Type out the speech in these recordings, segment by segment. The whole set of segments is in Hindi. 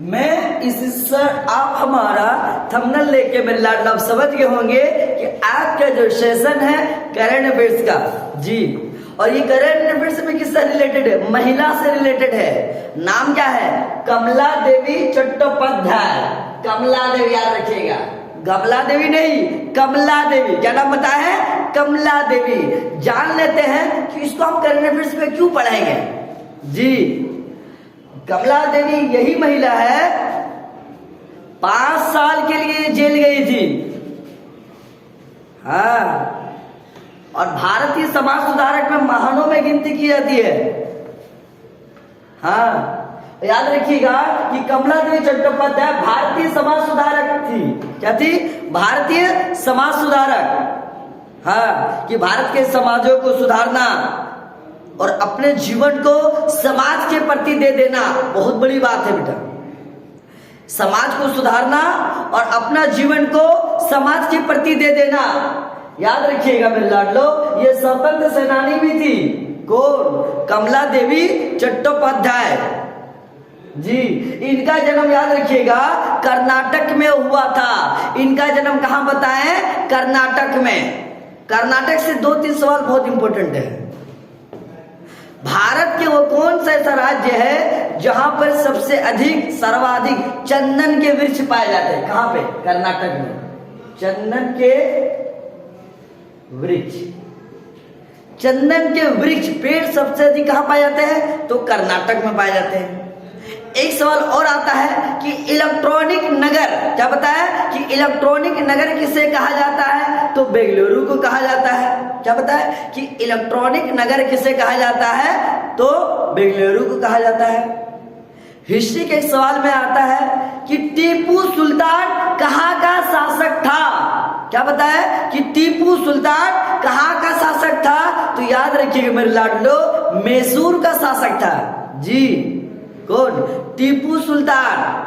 मैं इस आप हमारा थंबनेल लेके मेरे लाडला समझ गए होंगे कि आज का जो सेशन है करंट अफेयर्स का जी। और ये करंट अफेयर्स में किससे रिलेटेड है? महिला से रिलेटेड है। नाम क्या है? कमला देवी चट्टोपाध्याय। कमला देवी याद रखिएगा, कमला देवी नहीं, कमला देवी। क्या नाम पता है? कमला देवी। जान लेते हैं कि इसको हम करंट अफेयर्स में क्यों पढ़ाएंगे जी। कमला देवी यही महिला है 5 साल के लिए जेल गई थी। हाँ, और भारतीय समाज सुधारक में महानों में गिनती की जाती है। हाँ, याद रखिएगा कि कमला देवी चट्टोपाध्याय भारतीय समाज सुधारक थी। क्या थी? भारतीय समाज सुधारक। हाँ, कि भारत के समाजों को सुधारना और अपने जीवन को समाज के प्रति दे देना बहुत बड़ी बात है बेटा। समाज को सुधारना और अपना जीवन को समाज के प्रति दे देना। याद रखिएगा मेरे लाडलो, ये स्वतंत्र सेनानी भी थी। कौन? कमला देवी चट्टोपाध्याय जी। इनका जन्म याद रखिएगा कर्नाटक में हुआ था। इनका जन्म कहां बताएं? कर्नाटक में। कर्नाटक से 2-3 सवाल बहुत इंपॉर्टेंट है। भारत के वो कौन सा ऐसा राज्य है जहां पर सबसे अधिक सर्वाधिक चंदन के वृक्ष पाए जाते हैं? कहां पे? कर्नाटक में। चंदन के वृक्ष, चंदन के वृक्ष पेड़ सबसे अधिक कहां पाए जाते हैं? तो कर्नाटक में पाए जाते हैं। एक सवाल और आता है कि इलेक्ट्रॉनिक नगर, क्या बताया कि इलेक्ट्रॉनिक नगर किसे कहा जाता है? तो बेंगलुरु को कहा जाता है। क्या बताया कि इलेक्ट्रॉनिक नगर किसे कहा जाता है? तो बेंगलुरु को कहा जाता है। हिस्ट्री के एक सवाल में आता है कि टीपू सुल्तान कहां का शासक था? क्या बताया कि टीपू सुल्तान कहां का शासक था? तो याद रखिएगा मेरे लाडलो, मैसूर का शासक था जी। कौन? टीपू सुल्तान।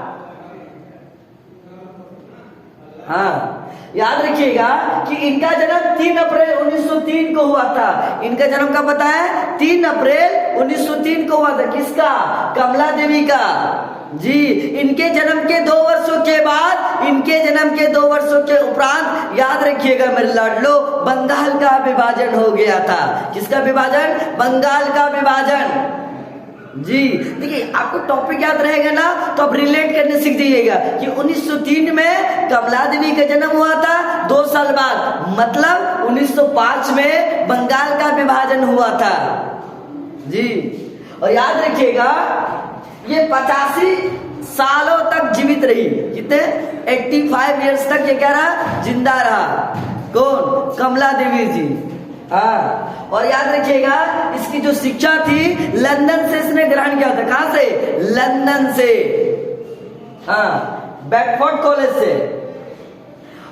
हाँ, याद रखिएगा कि इनका जन्म 3 अप्रैल 1903 को हुआ था। इनका जन्म कब बताया? 3 अप्रैल 1903 को हुआ था। किसका? कमला देवी का जी। इनके जन्म के 2 वर्षों के बाद, इनके जन्म के 2 वर्षों के उपरांत याद रखिएगा मेरे लाडलो, बंगाल का विभाजन हो गया था। किसका विभाजन? बंगाल का विभाजन जी। देखिए, आपको टॉपिक याद रहेगा ना तो आप रिलेट करने सीख जाइएगा कि 1903 में कमला देवी का जन्म हुआ था। 2 साल बाद मतलब 1905 में बंगाल का विभाजन हुआ था जी। और याद रखिएगा ये 85 सालों तक जीवित रही। कितने? 85 इयर्स तक ये क्या रहा? जिंदा रहा। कौन? कमला देवी जी। हाँ, और याद रखिएगा इसकी जो शिक्षा थी लंदन से इसने ग्रहण किया था। कहां से? लंदन से। हाँ, बेडफोर्ड कॉलेज से।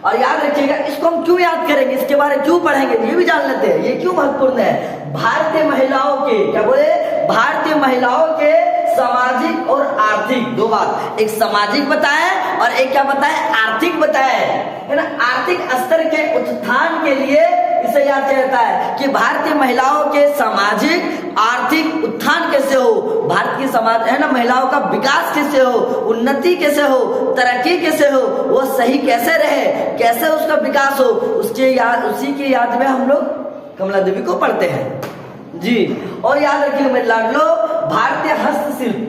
और याद रखिएगा इसको हम क्यों याद करेंगे, इसके बारे में क्यों पढ़ेंगे, ये भी जान लेते हैं। ये क्यों महत्वपूर्ण है? भारतीय महिलाओं के, क्या बोले? भारतीय महिलाओं के सामाजिक और आर्थिक, 2 बात। एक सामाजिक बताए और एक क्या बताए? आर्थिक बताए, है ना। आर्थिक स्तर के उत्थान के लिए इसे याद किया जाता है कि भारतीय महिलाओं के सामाजिक आर्थिक उत्थान कैसे हो, भारत की समाज है ना, महिलाओं का विकास कैसे हो, उन्नति कैसे हो, तरक्की कैसे हो, वो सही कैसे रहे, कैसे उसका विकास हो, उसके याद, उसी की याद में हम लोग कमला देवी को पढ़ते हैं जी। और याद रखिए मेरे लाडलो, भारतीय हस्तशिल्प,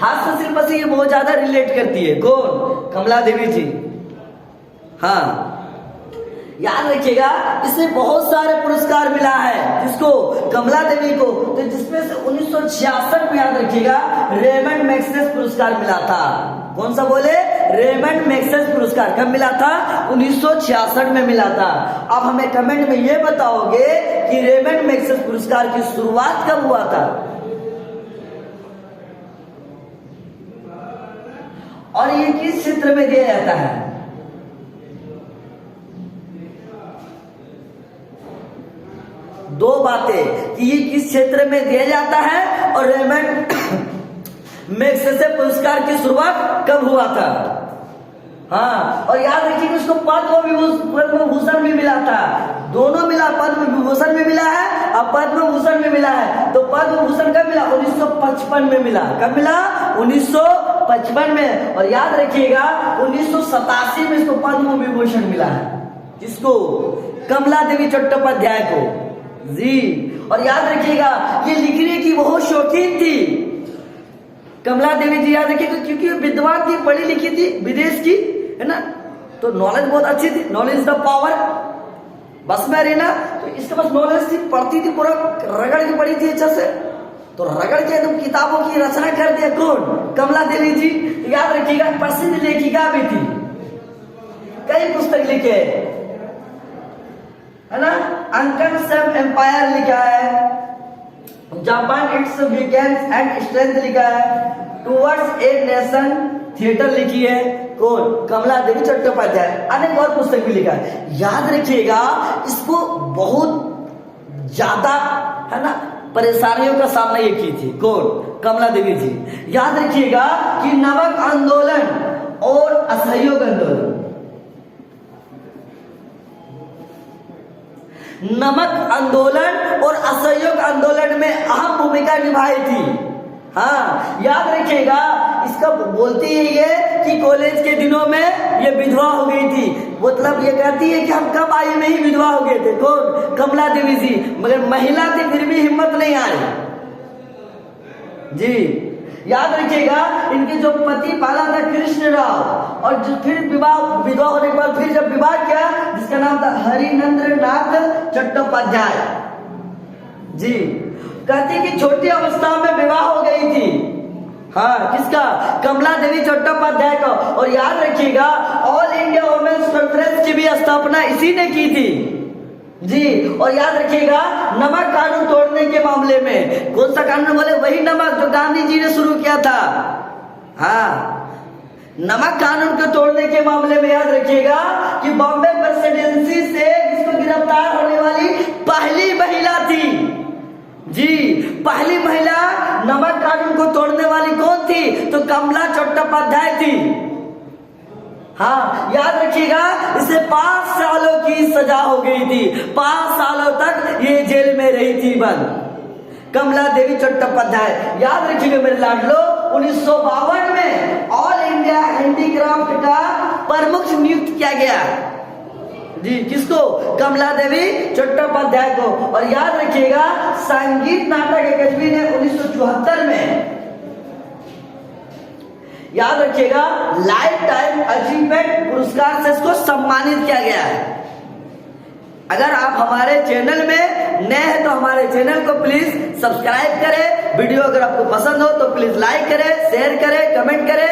हस्तशिल्प से ये बहुत ज्यादा रिलेट करती है। कौन? कमला देवी जी। हाँ, याद रखिएगा इसे बहुत सारे पुरस्कार मिला है। किसको? कमला देवी को। तो जिसमें से 1966 में याद रखिएगा रेमंड मैग्सेसे पुरस्कार मिला था। कौन सा बोले? रेमंड मैग्सेसे पुरस्कार कब मिला था? 1966 में मिला था। अब हमें कमेंट में ये बताओगे कि रेमंड मैग्सेसे पुरस्कार की शुरुआत कब हुआ था और ये किस क्षेत्र में दिया जाता है? दो बातें कि ये किस क्षेत्र में दिया जाता है और रेमंड मैग्सेसे पुरस्कार की शुरुआत कब हुआ था। हाँ, और याद रखिए उसको पद्म भूषण भी मिला था। दोनों मिला, पद्म विभूषण में मिला है और पद्म भूषण में मिला है। तो पद्म भूषण कब मिला? 1955 में मिला। कब मिला? 1955 1955 में, और याद रखिएगा 1987 में इसको पद्म विभूषण मिला है। किसको? कमला देवी चट्टोपाध्याय को जी। और याद रखिएगा ये लिखने की बहुत शौकीन थी कमला देवी जी, याद रखिएगा, क्योंकि विद्वान थी, पढ़ी लिखी थी, विदेश की, है ना, तो नॉलेज बहुत अच्छी थी। नॉलेज द पावर, बस में रहना, तो इसके पास नॉलेज थी, पढ़ती थी, पूरा रगड़ के पढ़ी थी अच्छा से, तो रगड़ के तुम किताबों की रचना कर दिया। कौन? कमला देवी जी। याद रखिएगा प्रसिद्ध लेखिका भी थी, कई पुस्तक लिखे है ना, अंकन सब एम्पायर लिखा है, Japan it's weekends and strength लिखा है, टुवर्ड्स ए नेशन थिएटर लिखी है। कौन? कमला देवी चट्टोपाध्याय। अनेक और पुस्तक भी लिखा है। याद रखिएगा इसको बहुत ज्यादा, है ना, परेशानियों का सामना ये की थी। कौन? कमला देवी जी। याद रखिएगा कि नमक आंदोलन और असहयोग आंदोलन, नमक आंदोलन और असहयोग आंदोलन में अहम भूमिका निभाई थी। हाँ, याद रखिएगा इसका बोलती है ये कि कॉलेज के दिनों में ये विधवा हो गई थी, मतलब ये कहती है कि हम कम आयु में ही विधवा हो गए थे। कौन? कमला देवी जी। मगर महिला थी, फिर भी हिम्मत नहीं आई जी। याद रखिएगा इनके जो पति पाला था कृष्ण राव, और जो फिर विवाह, विधवा होने के बाद फिर जब विवाह किया, जिसका नाम था हरिनंद्र नाथ चट्टोपाध्याय जी। कहती कि छोटी अवस्था में विवाह हो गई थी। हाँ, किसका? कमला देवी चट्टोपाध्याय का। और याद रखिएगा ऑल इंडिया वुमेन्स कॉन्फ्रेंस की भी स्थापना इसी ने की थी जी। और याद रखिएगा नमक कानून तोड़ने के मामले में, कौन सा कानून बोले? वही नमक जो गांधी जी ने शुरू किया था। हाँ, नमक कानून को तोड़ने के मामले में याद रखिएगा कि बॉम्बे प्रेसिडेंसी से इसको गिरफ्तार होने वाली पहली महिला थी जी। पहली महिला नमक कानून को तोड़ने वाली कौन थी? तो कमला चट्टोपाध्याय थी। हाँ, याद रखिएगा इसे 5 सालों की सजा हो गई थी, 5 सालों तक ये जेल में रही थी बंद, कमला देवी चट्टोपाध्याय। याद रखिएगा मेरे लाडलो 1952 में ऑल इंडिया हैंडीक्राफ्ट का प्रमुख नियुक्त किया गया जी। किसको? कमला देवी चट्टोपाध्याय को। और याद रखिएगा संगीत नाटक अकादमी ने 1974 में, याद रखिएगा लाइफ टाइम अचीवमेंट पुरस्कार से इसको सम्मानित किया गया है। अगर आप हमारे चैनल में नए हैं तो हमारे चैनल को प्लीज सब्सक्राइब करें। वीडियो अगर आपको पसंद हो तो प्लीज लाइक करें, शेयर करें, कमेंट करें।